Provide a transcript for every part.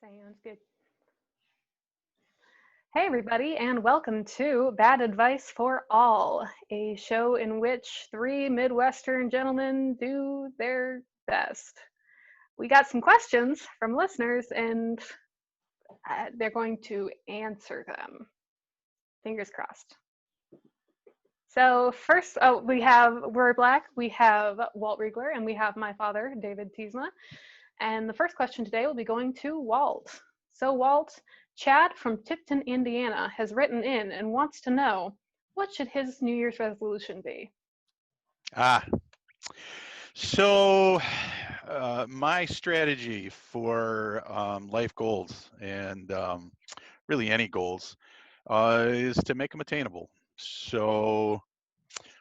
Sounds good. Hey, everybody, and welcome to Bad Advice for All, a show in which three Midwestern gentlemen do their best. We got some questions from listeners, and they're going to answer them. Fingers crossed. So first, we're Black, we have Walt Riegler, and we have my father, David Tiesma. And the first question today will be going to Walt. So Walt, Chad from Tipton, Indiana has written in and wants to know, what should his New Year's resolution be? So my strategy for life goals and really any goals is to make them attainable. So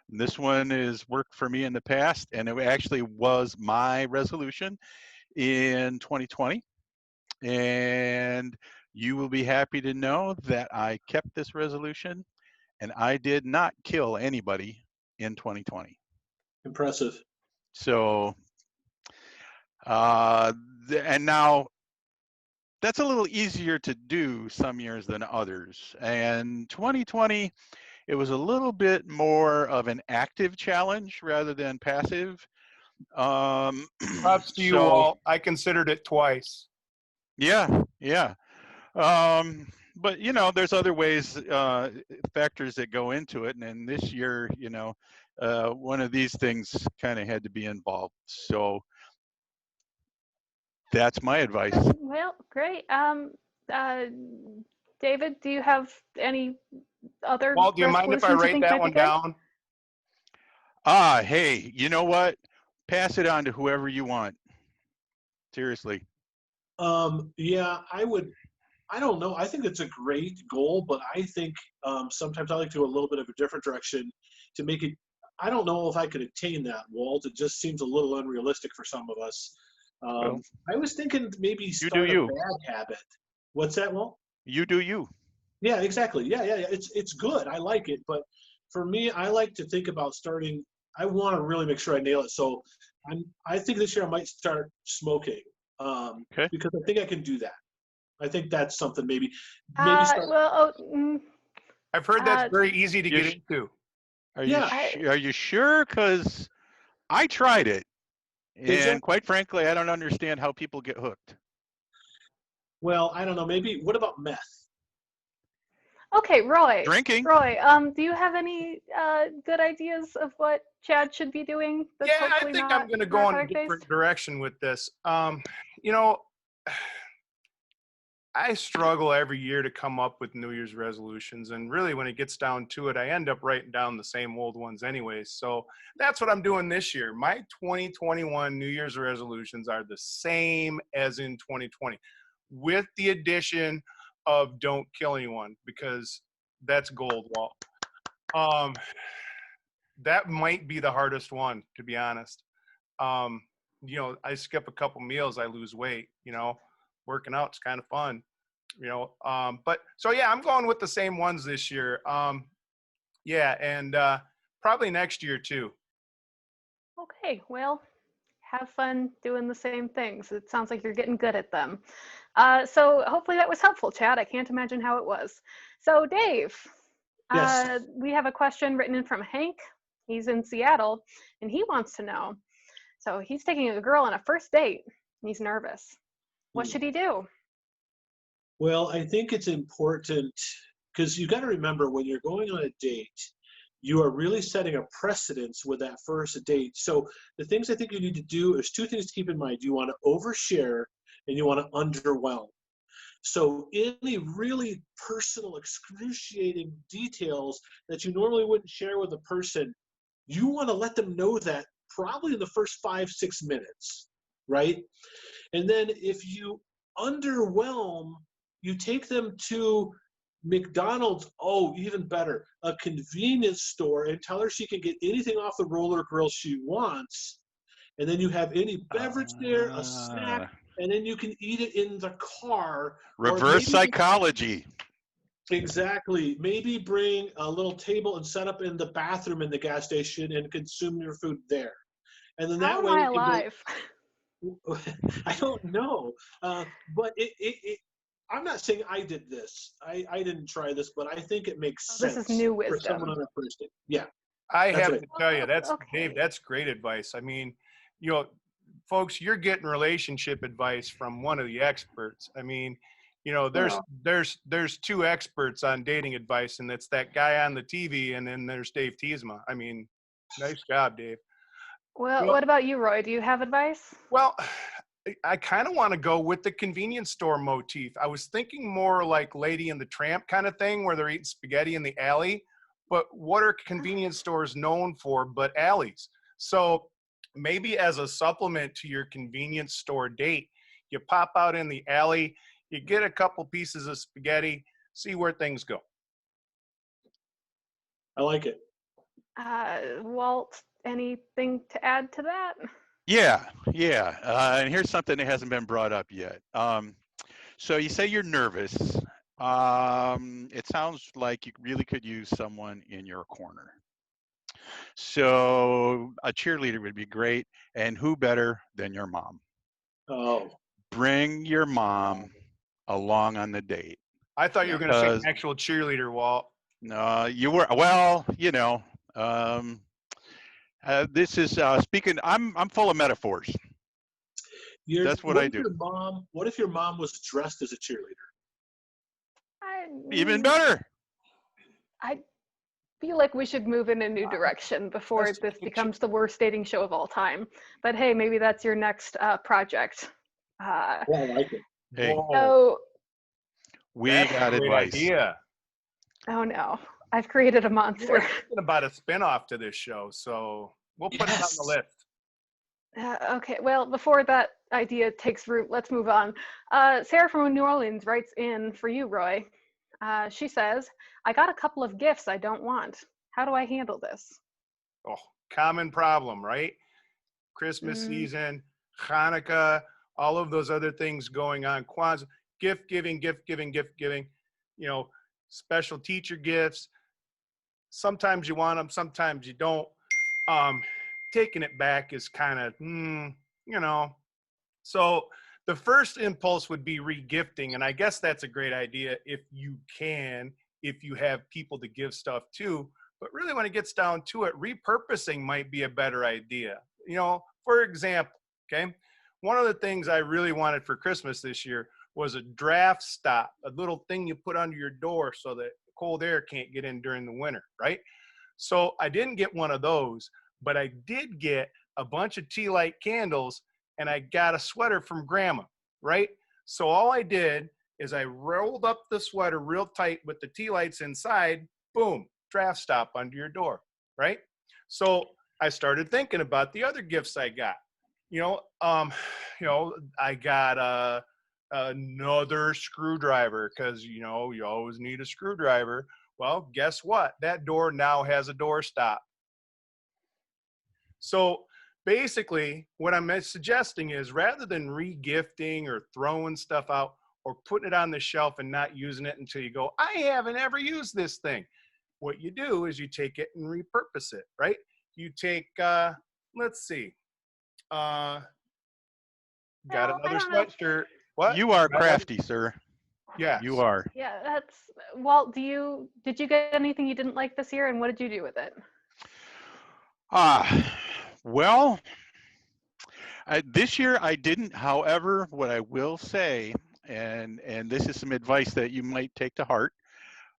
this one has worked for me in the past, and it actually was my resolution in 2020. And you will be happy to know that I kept this resolution and I did not kill anybody in 2020. Impressive. So, and now that's a little easier to do some years than others. And 2020, it was a little bit more of an active challenge rather than passive. Props to you, Walt. I considered it twice. Yeah. But there's other ways, factors that go into it. And then this year, one of these things kind of had to be involved. So that's my advice. Well, great. David, do you have any other? Walt, do you mind if I write that one down? Hey, you know what? Pass it on to whoever you want. Seriously. Yeah, I would. I don't know. I think it's a great goal, but I think sometimes I like to go a little bit of a different direction to make it. I don't know if I could attain that, Walt. It just seems a little unrealistic for some of us. I was thinking maybe start a bad habit. What's that, Walt? You do you. Yeah, exactly. Yeah. It's good. I like it, but for me, I like to think about starting. I want to really make sure I nail it. So I think this year I might start smoking because I think I can do that. I think that's something maybe start. I've heard that's very easy to get into. Are you sure? Because I tried it, and quite frankly, I don't understand how people get hooked. Well, I don't know. Maybe what about meth? Okay, Roy. Drinking. Roy, do you have any good ideas of what Chad should be doing? Yeah, I think I'm going to go in a different direction with this. I struggle every year to come up with New Year's resolutions. And really, when it gets down to it, I end up writing down the same old ones anyways. So that's what I'm doing this year. My 2021 New Year's resolutions are the same as in 2020, with the addition of don't kill anyone, because that's gold, Walt. That might be the hardest one, to be honest. I skip a couple meals, I lose weight, working out's kind of fun, but so yeah, I'm going with the same ones this year. And probably next year too. Okay, well, have fun doing the same things. It sounds like you're getting good at them. So hopefully that was helpful, Chad. I can't imagine how it was. So Dave, yes. We have a question written in from Hank. He's in Seattle, and he wants to know. So he's taking a girl on a first date, and he's nervous. What should he do? Well, I think it's important because you got to remember when you're going on a date, you are really setting a precedence with that first date. So the things I think you need to do is two things to keep in mind. You want to overshare and you want to underwhelm. So any really personal, excruciating details that you normally wouldn't share with a person, you want to let them know that probably in the first 5-6 minutes, right? And then if you underwhelm, you take them to McDonald's, even better, a convenience store, and tell her she can get anything off the roller grill she wants. And then you have any beverage there, a snack, and then you can eat it in the car. Reverse psychology. Exactly. Maybe bring a little table and set up in the bathroom in the gas station and consume your food there. And then that way. How am I alive? I don't know, but I'm not saying I did this. I didn't try this, but I think it makes This is sense new for someone wisdom. on a first date. Yeah, I that's have right. to tell you, that's Dave. Okay. That's great advice. I mean, you know, folks, you're getting relationship advice from one of the experts. I mean, you know, Well, there's two experts on dating advice, and it's that guy on the TV, and then there's Dave Tiesma. I mean, nice job, Dave. Well, Well, what about you, Roy? Do you have advice? well, I kind of want to go with the convenience store motif. I was thinking more like Lady and the Tramp kind of thing, where they're eating spaghetti in the alley. But what are convenience stores known for but alleys? So maybe as a supplement to your convenience store date, you pop out in the alley, you get a couple pieces of spaghetti, see where things go. I like it. Walt, anything to add to that? Yeah, yeah. And here's something that hasn't been brought up yet. So you say you're nervous. It sounds like you really could use someone in your corner. So a cheerleader would be great. And who better than your mom? Oh, Bring your mom along on the date. I thought you were going to say an Because actual cheerleader, Walt. no, you were, well, um, this is speaking. I'm full of metaphors. That's what I do. What if your mom was dressed as a cheerleader? Even better. I feel like we should move in a new direction before this becomes the worst dating show of all time. But hey, maybe that's your next project. Yeah, I like it. Hey, Whoa, So, we that's a got great advice. idea. oh no, I've created a We were monster. thinking about a spinoff to this show, so we'll put it on the Yes. list. Okay, well, before that idea takes root, let's move on. Sarah from New Orleans writes in for you, Roy. She says, I got a couple of gifts I don't want. How do I handle this? Oh, common problem, right? Christmas Mm, season, Hanukkah, all of those other things going on. Kwanzaa, gift giving, you know, special teacher gifts. Sometimes you want them, sometimes you don't. Um, Taking it back is kind of, you know. So the first impulse would be regifting. And I guess that's a great idea if you can, if you have people to give stuff to. But really, when it gets down to it, repurposing might be a better idea. You know, for example, okay, one of the things I really wanted for Christmas this year was a draft stop, a little thing you put under your door so that cold air can't get in during the winter, right? So I didn't get one of those, but I did get a bunch of tea light candles, and I got a sweater from grandma, right? So all I did is I rolled up the sweater real tight with the tea lights inside, boom, draft stop under your door, right? So I started thinking about the other gifts I got. I got another screwdriver because, you always need a screwdriver. Well, guess what? That door now has a door stop. So basically, what I'm suggesting is rather than re-gifting or throwing stuff out or putting it on the shelf and not using it until you go, I haven't ever used this thing. What you do is you take it and repurpose it, right? You take, let's see, got well, I another don't know. sweatshirt. What? You are crafty, sir. Yes. You are. Yeah, that's Walt. Did you get anything you didn't like this year, and what did you do with it? Well, this year I didn't. However, what I will say, and this is some advice that you might take to heart,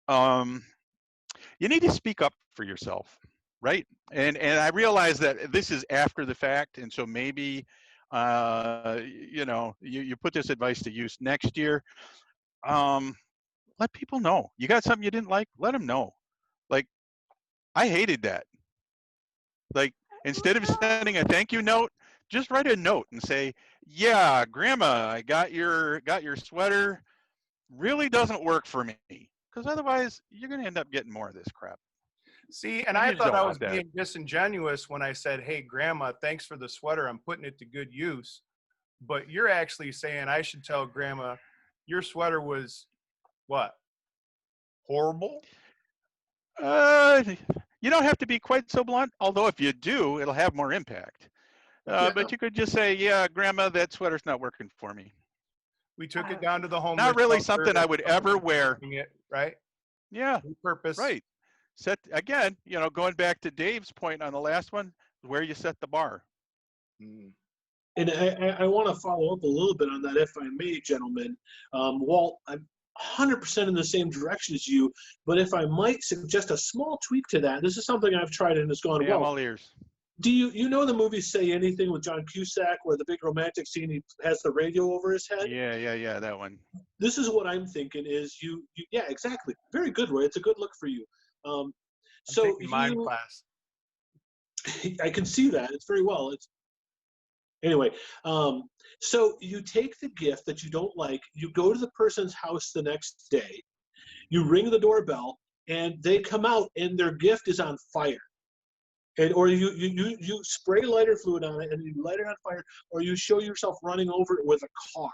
you need to speak up for yourself, right? And I realize that this is after the fact, and so maybe you put this advice to use next year. Let people know you got something you didn't like. Let them know. Like, I hated that. Like, instead of sending a thank you note, just write a note and say, yeah, grandma, I got your sweater. Really doesn't work for me. Because otherwise you're going to end up getting more of this crap. See, and You I just thought don't I want was that. being disingenuous when I said, hey, grandma, thanks for the sweater. I'm putting it to good use. But you're actually saying I should tell grandma your sweater was what? Horrible? You don't have to be quite so blunt, although if you do, it'll have more impact. But you could just say, yeah, Grandma, that sweater's not working for me. We took it down to the home. Not really something I would ever wear. Right? Yeah, Purpose. right. Set again, going back to Dave's point on the last one, where you set the bar. Mm. And I want to follow up a little bit on that, if I may, gentlemen. Walt, I'm 100% in the same direction as you, but if I might suggest a small tweak to that, this is something I've tried and it's gone Yeah, I'm well. all ears. Do you know the movie Say Anything with John Cusack, where the big romantic scene, he has the radio over his head? Yeah, that one. This is what I'm thinking is yeah, exactly. Very good, Roy. It's a good look for you. So mind class. I can see that. It's very well. Anyway, so you take the gift that you don't like, you go to the person's house the next day, you ring the doorbell, and they come out and their gift is on fire. Or you spray lighter fluid on it and you light it on fire, or you show yourself running over it with a car.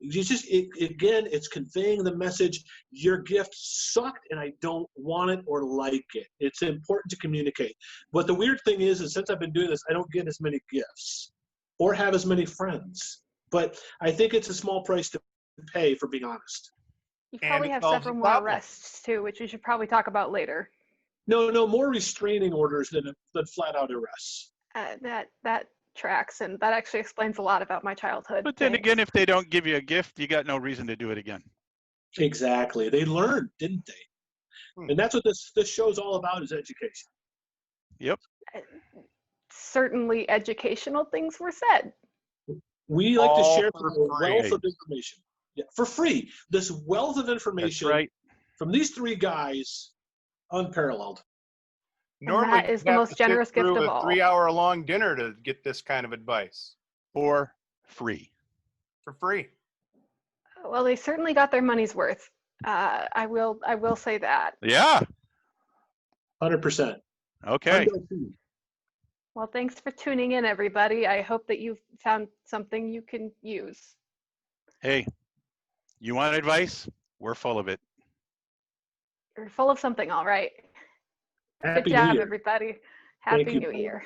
Again, it's conveying the message, your gift sucked and I don't want it or like it. It's important to communicate. But the weird thing is since I've been doing this, I don't get as many gifts or have as many friends. But I think it's a small price to pay, for being honest. You probably have solves several the more problem. arrests too, which we should probably talk about later. No, more restraining orders than flat out arrests. That tracks, and that actually explains a lot about my childhood. But then Thanks. again, if they don't give you a gift, you got no reason to do it again. Exactly. They learned, didn't they? And that's what this show's all about, is education. Yep. Certainly educational things were said. We like to share for the free. wealth of information. Yeah, for free. This wealth of information That's right. from these three guys, unparalleled. Normally, that is you the have most to sit generous gift through of a all. 3-hour-long dinner to get this kind of advice For free. for free. Well, they certainly got their money's worth. I will say that. Yeah. 100%. Okay. Well, thanks for tuning in, everybody. I hope that you've found something you can use. Hey, you want advice? We're full of it. You're full of something, all right. Happy Good job, New Year. everybody. Thank Happy you. New Year.